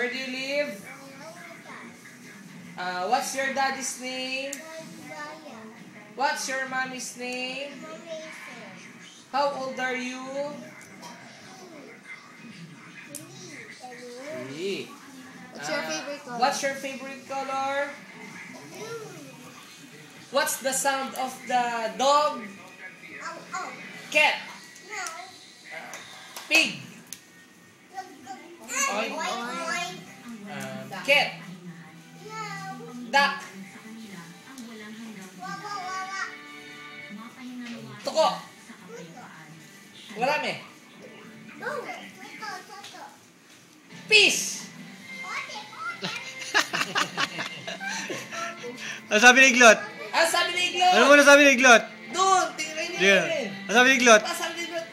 Where do you live? What's your daddy's name? What's your mommy's name? How old are you? 3. What's your favorite color? What's your favorite color? What's the sound of the dog? Cat. Pig. Oink. Cat. Duck. Tuko. Marami. Peace. Ano sabi ni Iglot? Ano sabi ni Iglot? Ano mo nasabi ni Iglot? Doon, tingnan niyo. Ano sabi ni Iglot? Ano sabi ni Iglot?